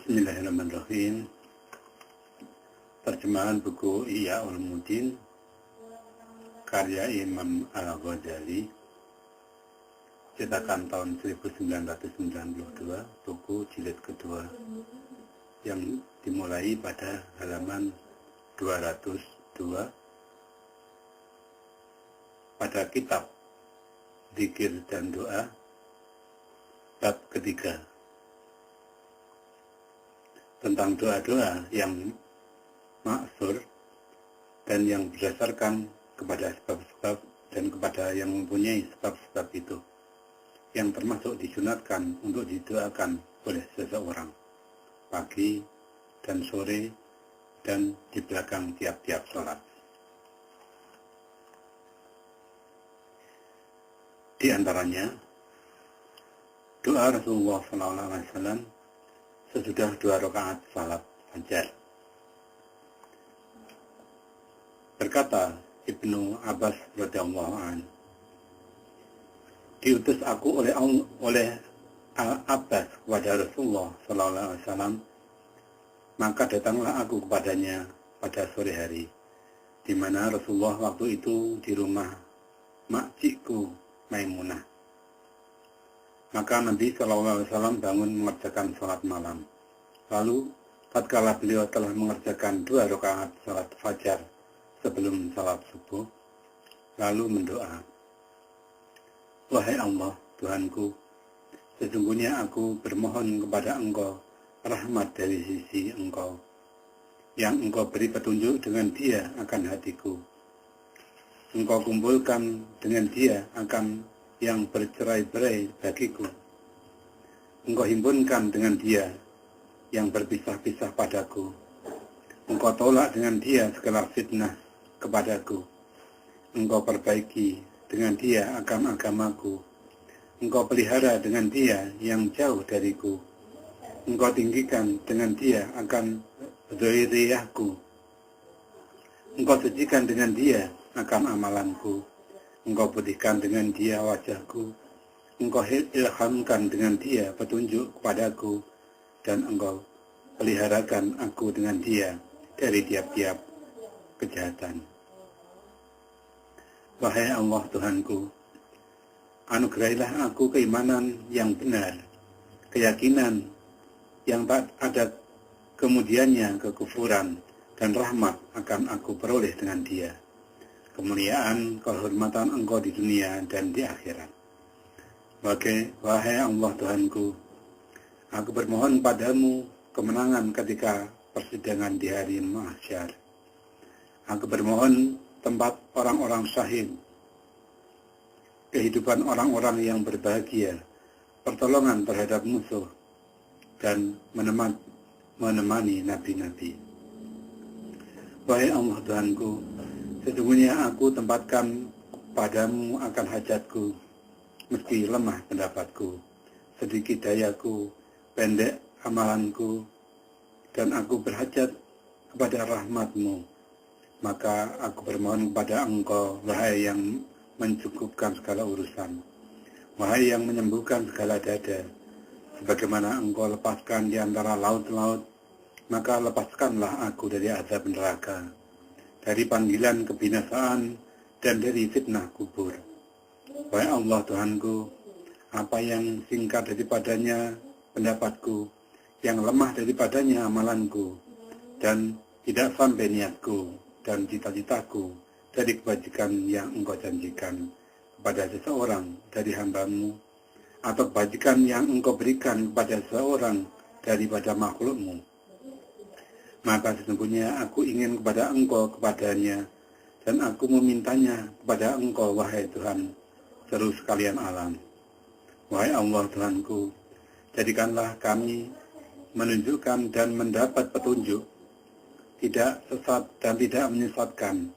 Bismillahirrahmanirrahim. Terjemahan buku Ihya Ulumuddin karya Imam Al-Ghazali, cetakan tahun 1992, buku jilid kedua, yang dimulai pada halaman 202 pada kitab Dzikir dan Doa bab ketiga, tentang doa-doa yang maksur dan yang berdasarkan kepada sebab-sebab dan kepada yang mempunyai sebab-sebab itu, yang termasuk disunatkan untuk didoakan oleh seseorang pagi dan sore dan di belakang tiap-tiap sholat. Di antaranya doa Rasulullah SAW sesudah 2 rakaat salat fajar. Berkata Ibnu Abbas radhiyallahu anhu, diutus aku oleh Abbas kepada Rasulullah SAW, maka datanglah aku kepadanya pada sore hari, di mana Rasulullah waktu itu di rumah makcikku Maimunah. Maka Nabi SAW bangun mengerjakan salat malam. Lalu tatkala beliau telah mengerjakan 2 rakaat salat fajar sebelum salat subuh, lalu mendoa, wahai Allah, Tuhanku, sesungguhnya aku bermohon kepada Engkau rahmat dari sisi Engkau, yang Engkau beri petunjuk dengan dia akan hatiku. Engkau kumpulkan dengan dia akan yang bercerai-berai bagiku. Engkau himpunkan dengan dia yang berpisah-pisah padaku. Engkau tolak dengan dia segala fitnah kepadaku. Engkau perbaiki dengan dia agamaku. Engkau pelihara dengan dia yang jauh dariku. Engkau tinggikan dengan dia akan dzurriyyahku. Engkau sucikan dengan dia akan amalanku. Engkau putihkan dengan dia wajahku. Engkau ilhamkan dengan dia petunjuk kepadaku. Dan Engkau peliharakan aku dengan dia dari tiap-tiap kejahatan. Wahai Allah Tuhanku, anugerahilah aku keimanan yang benar, keyakinan yang tak ada kemudiannya kekufuran, dan rahmat akan aku peroleh dengan dia. Kemuliaan, kehormatan Engkau di dunia dan di akhirat. Wahai Allah Tuhanku, aku bermohon padamu kemenangan ketika persidangan di hari mahsyar. Aku bermohon tempat orang-orang syahid, kehidupan orang-orang yang berbahagia, pertolongan terhadap musuh, dan menemani nabi-nabi. Wahai Allah Tuhanku, sesungguhnya aku tempatkan padamu akan hajatku, meski lemah pendapatku, sedikit dayaku, pendek amalanku, dan aku berhajat kepada rahmatmu. Maka aku bermohon kepada Engkau, wahai yang mencukupkan segala urusan, wahai yang menyembuhkan segala dada, sebagaimana Engkau lepaskan di antara laut-laut, maka lepaskanlah aku dari azab neraka, dari panggilan kebinasaan, dan dari fitnah kubur. Wahai Allah Tuhanku, apa yang singkat daripadanya pendapatku, yang lemah daripadanya amalanku, dan tidak sampai niatku dan cita-citaku dari kebajikan yang Engkau janjikan kepada seseorang dari hamba-Mu, atau kebajikan yang Engkau berikan kepada seseorang daripada makhluk-Mu. Maka sesungguhnya aku ingin kepada Engkau kepadanya, dan aku memintanya kepada Engkau, wahai Tuhan seluruh sekalian alam. Wahai Allah Tuhanku, jadikanlah kami menunjukkan dan mendapat petunjuk, tidak sesat dan tidak menyesatkan,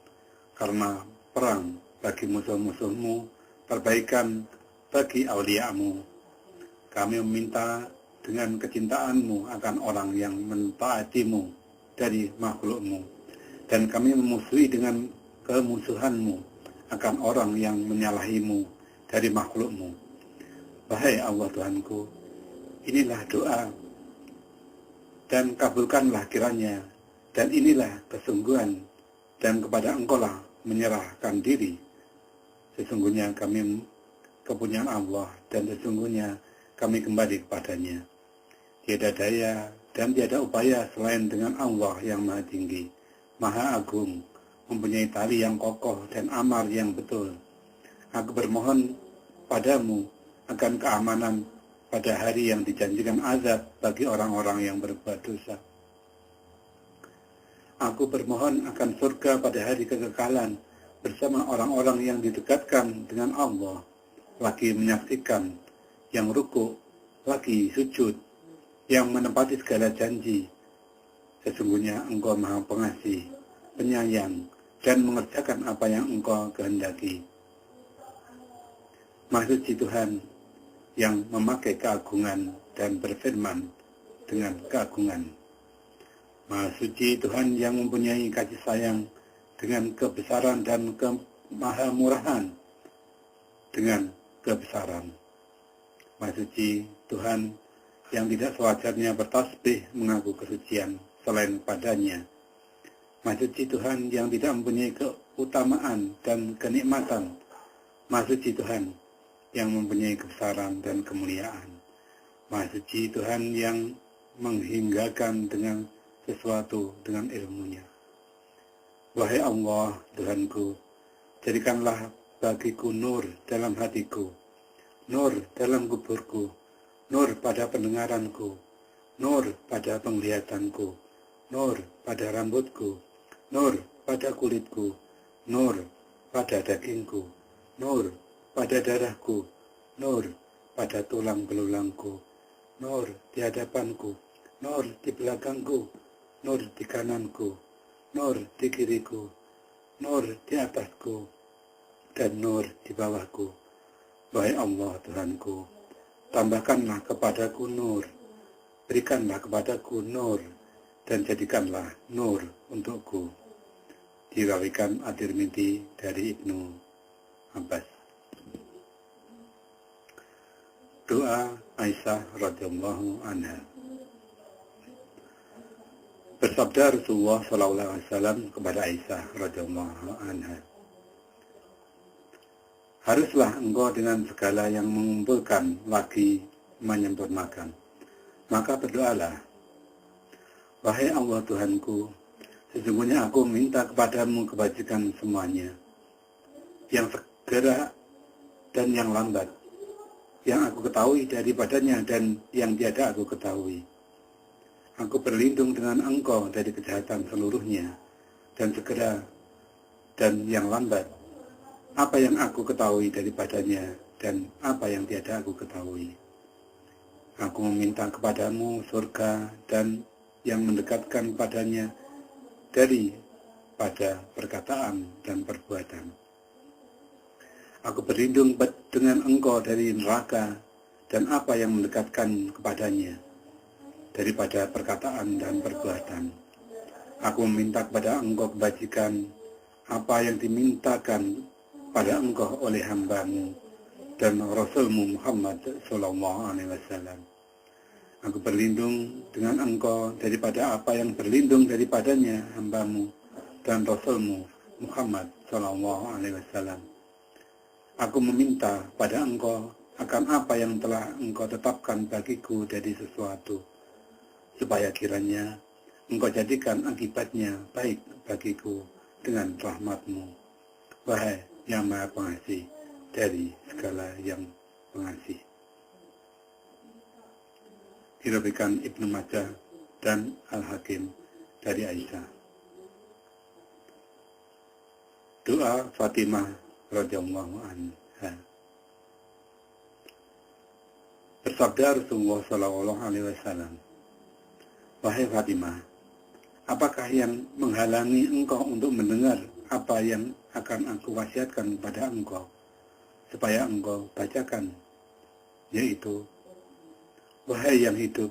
karena perang bagi musuh-musuhmu, perbaikan bagi aulia-Mu. Kami meminta dengan kecintaan-Mu akan orang yang mentaati-Mu dari makhluk-Mu, dan kami memusuhi dengan kemusuhan-Mu akan orang yang menyalahi-Mu dari dan kabulkanlah kiranya, dan inilah kesungguhan, dan kepada Engkau lah menyerahkan diri. Sesungguhnya kami kepunyaan Allah, dan sesungguhnya kami kembali kepadanya. Tiada daya dan tiada upaya selain dengan Allah yang Maha Tinggi, Maha Agung, mempunyai tali yang kokoh dan amar yang betul. Aku bermohon padamu akan keamanan pada hari yang dijanjikan azab bagi orang-orang yang berbuat dosa. Aku bermohon akan surga pada hari kekekalan bersama orang-orang yang didekatkan dengan Allah, lagi menyaksikan, yang rukuk, lagi sujud, yang menepati segala janji. Sesungguhnya Engkau Maha Pengasih, Penyayang, dan mengerjakan apa yang Engkau kehendaki. Maha Suci Tuhan yang memakai keagungan dan berfirman dengan keagungan. Maha Suci Tuhan yang mempunyai kasih sayang dengan kebesaran dan kemahamurahan dengan kebesaran. Maha Suci Tuhan yang tidak sewajarnya bertasbih mengaku kesucian selain padanya. Maha Suci Tuhan yang tidak mempunyai keutamaan dan kenikmatan. Maha Suci Tuhan yang mempunyai kebesaran dan kemuliaan. Maha Suci Tuhan yang menghinggakan dengan sesuatu dengan ilmunya. Wahai Allah, Tuhanku, jadikanlah bagiku nur dalam hatiku, nur dalam kuburku, nur pada pendengaranku, nur pada penglihatanku, nur pada rambutku, nur pada kulitku, nur pada dagingku, nur pada darahku, nur pada tulang belulangku, nur di hadapanku, nur di belakangku, nur di kananku, nur di kiriku, nur di atasku, dan nur di bawahku. Wahai Allah Tuhanku, tambahkanlah kepadaku nur, berikanlah kepadaku nur, dan jadikanlah nur untukku. Dirawikan At-Tirmidzi dari Ibnu Abbas. Doa Aisyah radhiyallahu anha. Bersabda Rasulullah SAW kepada Aisyah radhiyallahu anha, haruslah engkau dengan segala yang mengumpulkan lagi menyempurnakan. Maka berdoalah, wahai Allah Tuhanku, sesungguhnya aku minta kepadamu kebajikan semuanya, yang segera dan yang lambat, yang aku ketahui daripadanya dan yang tiada aku ketahui. Aku berlindung dengan Engkau dari kejahatan seluruhnya, dan segera dan yang lambat, apa yang aku ketahui daripadanya dan apa yang tiada aku ketahui. Aku meminta kepadamu surga dan yang mendekatkan padanya daripada perkataan dan perbuatan. Aku berlindung dengan Engkau dari neraka dan apa yang mendekatkan kepadanya daripada perkataan dan perbuatan. Aku meminta kepada Engkau kebajikan apa yang dimintakan pada Engkau oleh hamba-Mu dan Rasul-Mu Muhammad SAW. Aku berlindung dengan Engkau daripada apa yang berlindung daripadanya hamba-Mu dan Rasul-Mu Muhammad SAW. Aku meminta pada Engkau akan apa yang telah Engkau tetapkan bagiku dari sesuatu, supaya kiranya Engkau jadikan akibatnya baik bagiku dengan rahmat-Mu. Wahai yang Maha Pengasih dari segala yang pengasih. Diriwayatkan Ibnu Majah dan Al-Hakim dari Aisyah. Doa Fatimah radhiyallahu anha. Bersabda Rasulullah sallallahu alaihi wasallam, wahai Fatimah, apakah yang menghalangi engkau untuk mendengar apa yang akan aku wasiatkan kepada engkau, supaya engkau bacakan, yaitu, wahai yang hidup,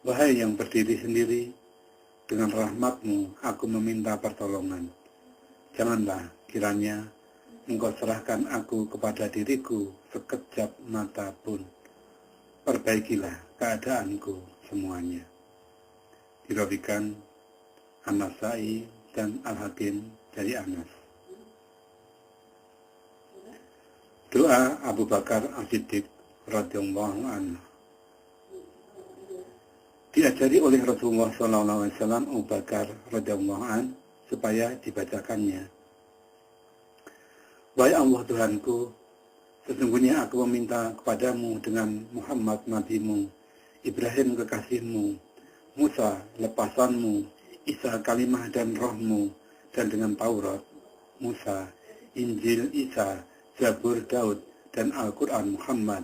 wahai yang berdiri sendiri, dengan rahmat-Mu aku meminta pertolongan. Janganlah kiranya Engkau serahkan aku kepada diriku sekejap mata pun. Perbaikilah keadaanku semuanya. dirawikan An-Nasai dan Al-Hakim dari Anas. Doa Abu Bakar As-Siddiq radhiyallahu anhu. Diajari oleh Rasulullah SAW Abu Bakar radhiyallahu anhu supaya dibacakannya. Wahai Allah Tuhanku, sesungguhnya aku meminta kepadamu dengan Muhammad nabimu, Ibrahim kekasihmu, Musa lepasanmu, Isa kalimah dan rohmu, dan dengan Taurat, Musa, Injil Isa, Zabur Daud, dan Al-Quran Muhammad,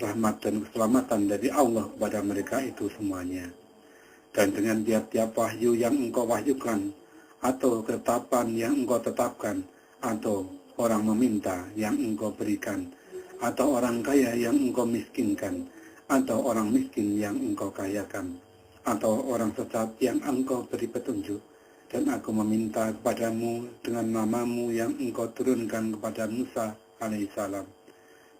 rahmat dan keselamatan dari Allah kepada mereka itu semuanya. Dan dengan tiap-tiap wahyu yang engkau wahyukan, atau ketetapan yang engkau tetapkan, atau orang meminta yang engkau berikan, atau orang kaya yang engkau miskinkan, atau orang miskin yang engkau kayakan, atau orang sesat yang engkau beri petunjuk. Dan aku meminta kepadamu dengan namamu yang engkau turunkan kepada Musa alaihissalam.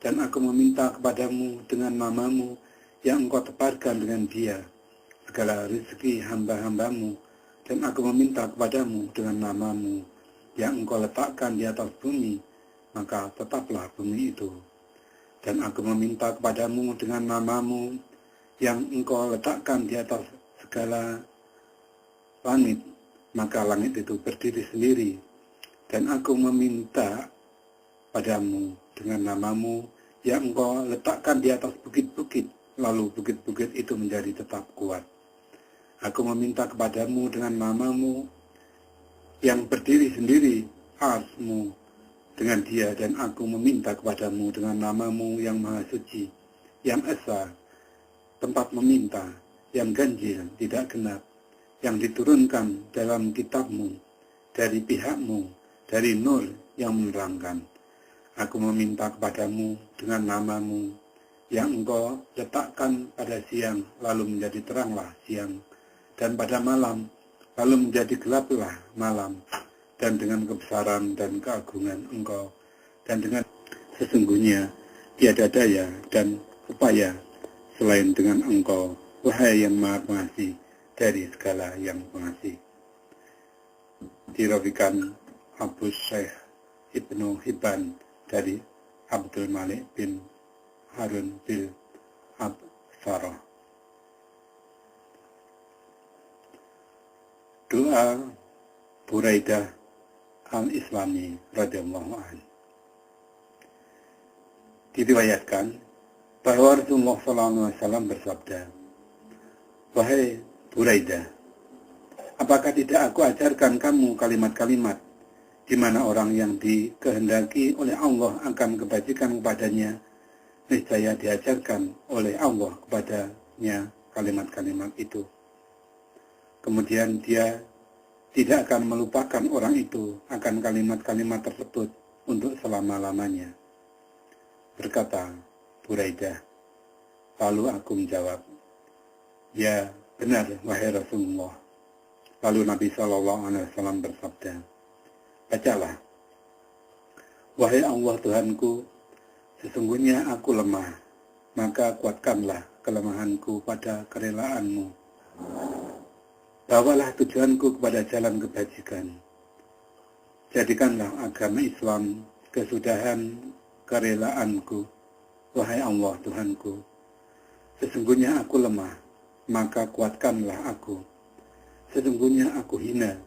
Dan aku meminta kepadamu dengan namamu yang engkau tebarkan dengan dia segala rezeki hamba-hambamu. Dan aku meminta kepadamu dengan namamu yang engkau letakkan di atas bumi, maka tetaplah bumi itu. Dan aku meminta kepadamu dengan namamu yang engkau letakkan di atas segala langit, maka langit itu berdiri sendiri. Dan aku meminta padamu dengan namamu yang engkau letakkan di atas bukit-bukit, lalu bukit-bukit itu menjadi tetap kuat. Aku meminta kepadamu dengan namamu yang berdiri sendiri, arsmu dengan dia. Dan aku meminta kepadamu dengan namamu yang maha suci, yang esa, tempat meminta, yang ganjil, tidak genap, yang diturunkan dalam kitabmu, dari pihakmu, dari nur yang menerangkan. Aku meminta kepadamu dengan namamu yang engkau letakkan pada siang, lalu menjadi teranglah siang, dan pada malam, lalu menjadi gelaplah malam, dan dengan kebesaran dan keagungan engkau, dan dengan sesungguhnya tiada daya dan upaya selain dengan engkau, wahai yang maha pengasih dari segala yang pengasih. Dirawikan Abu Syekh Ibnu Hibban dari Abdul Malik bin Harun bin Absarah. Doa Buraidah al-Islami radhiyallahu anhu. Diriwayatkan bahwa Rasulullah SAW bersabda, wahai Buraidah, apakah tidak aku ajarkan kamu kalimat-kalimat di mana orang yang dikehendaki oleh Allah akan kebajikan kepadanya, niscaya diajarkan oleh Allah kepadanya kalimat-kalimat itu. Kemudian dia tidak akan melupakan orang itu akan kalimat-kalimat tersebut untuk selama-lamanya. Berkata Buraidah, lalu aku menjawab, ya benar wahai Rasulullah. Lalu Nabi SAW bersabda, bacalah, wahai Allah Tuhanku, sesungguhnya aku lemah, maka kuatkanlah kelemahanku pada kerelaanmu. Bawalah tujuanku kepada jalan kebajikan. Jadikanlah agama Islam kesudahan kerelaanku, wahai Allah Tuhanku. Sesungguhnya aku lemah, maka kuatkanlah aku. Sesungguhnya aku hina,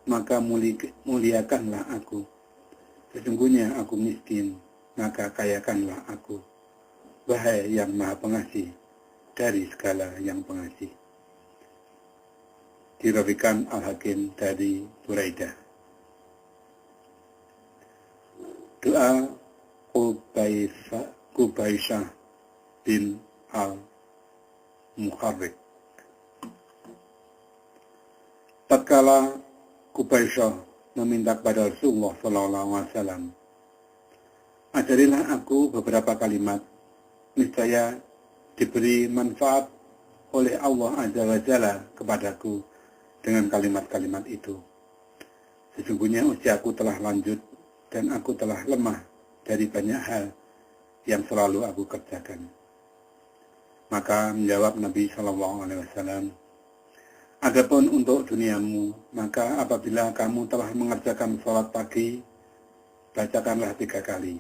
maka muliakanlah aku. Sesungguhnya aku miskin, maka kayakanlah aku. Wahai yang maha pengasih dari segala yang pengasih. Dirawikan Al-Hakim dari Buraidah. Doa Qubaisyah bin Al-Muharrik. Tatkala Qubaisyah meminta kepada Rasulullah SAW, ajarilah aku beberapa kalimat, niscaya diberi manfaat oleh Allah Azza wa Jalla kepadaku dengan kalimat-kalimat itu. Sesungguhnya usiaku telah lanjut dan aku telah lemah dari banyak hal yang selalu aku kerjakan. Maka menjawab Nabi SAW, Adapun untuk duniamu, maka apabila kamu telah mengerjakan sholat pagi, bacakanlah 3 kali.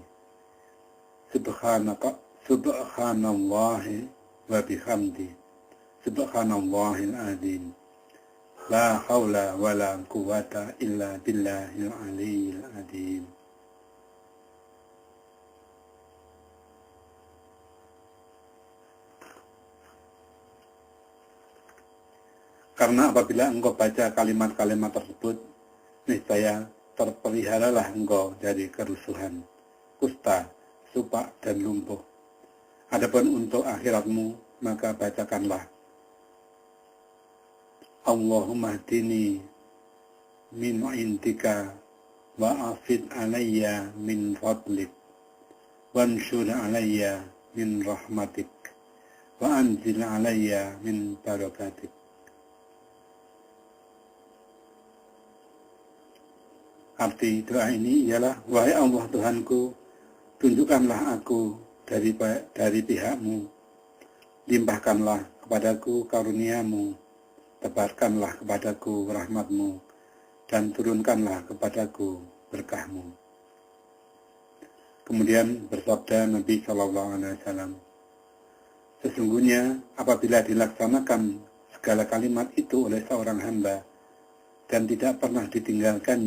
Subhanallahi wa bihamdi. Subhanallahil azim. La haula wa la quwata illa billahil aliyyil azim. Karena apabila engkau baca kalimat-kalimat tersebut, niscaya terpeliharalah engkau dari kerusuhan, kusta, supak, dan lumpuh. Adapun untuk akhiratmu, maka bacakanlah Allahumma hdini min indika wa afid alayya min fadlik wansur alayya min rahmatik wa anzil alayya min barakatik. Arti doa ini ialah, wahai Allah Tuhanku, tunjukkanlah aku dari pihakmu, limpahkanlah kepadaku karuniamu, tebarkanlah kepadaku rahmatmu, dan turunkanlah kepadaku berkahmu. Kemudian bersabda Nabi SAW, sesungguhnya apabila dilaksanakan segala kalimat itu oleh seorang hamba dan tidak pernah ditinggalkan